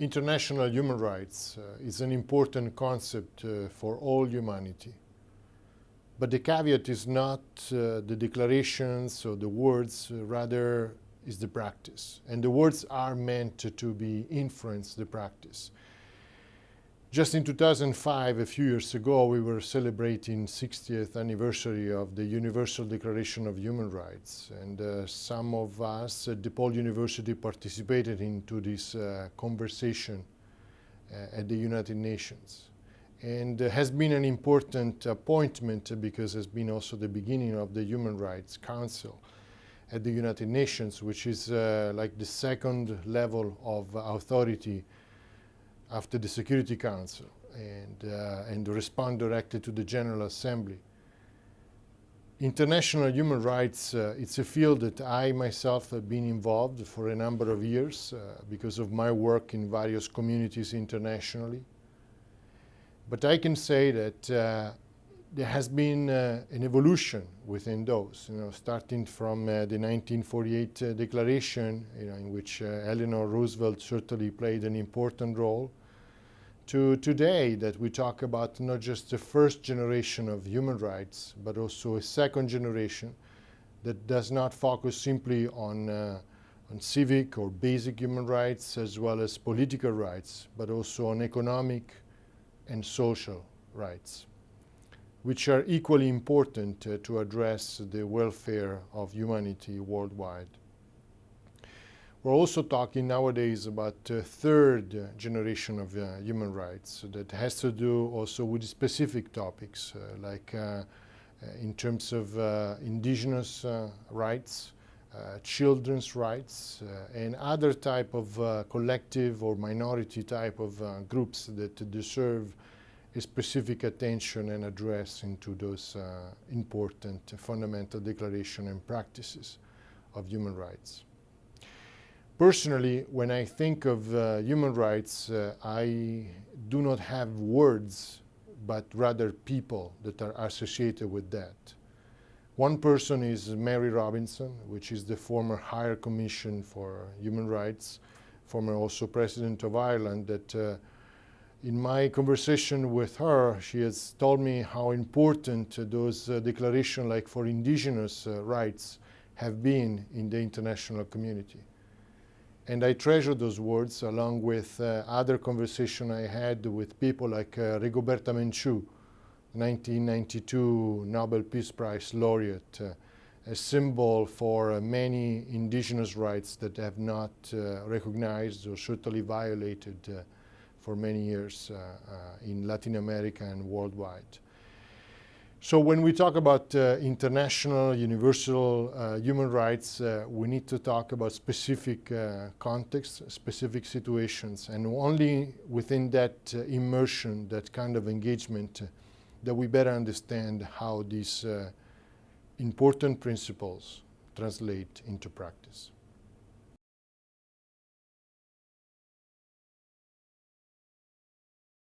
International human rights is an important concept for all humanity. But the caveat is not the declarations or the words, rather is the practice. And the words are meant to be influence the practice. Just in 2005, a few years ago, we were celebrating 60th anniversary of the Universal Declaration of Human Rights. And some of us at DePaul University participated into this conversation at the United Nations. And has been an important appointment because it's been also the beginning of the Human Rights Council at the United Nations, which is like the second level of authority after the Security Council, and respond directly to the General Assembly. International human rights, it's a field that I myself have been involved for a number of years because of my work in various communities internationally. But I can say that there has been an evolution within those, starting from the 1948 declaration, in which Eleanor Roosevelt certainly played an important role, to today that we talk about not just the first generation of human rights, but also a second generation that does not focus simply on civic or basic human rights as well as political rights, but also on economic and social rights, which are equally important to address the welfare of humanity worldwide. We're also talking nowadays about third generation of human rights that has to do also with specific topics, like in terms of indigenous rights, children's rights, and other type of collective or minority type of groups that deserve a specific attention and address into those important fundamental declaration and practices of human rights. Personally, when I think of human rights, I do not have words, but rather people that are associated with that. One person is Mary Robinson, which is the former Higher Commission for Human Rights, former also President of Ireland, that in my conversation with her, she has told me how important those declarations like for indigenous rights have been in the international community. And I treasure those words along with other conversations I had with people like Rigoberta Menchú, 1992 Nobel Peace Prize laureate, a symbol for many indigenous rights that have not recognized or certainly violated for many years in Latin America and worldwide. So when we talk about international, universal human rights, we need to talk about specific contexts, specific situations, and only within that immersion, that kind of engagement, that we better understand how these important principles translate into practice.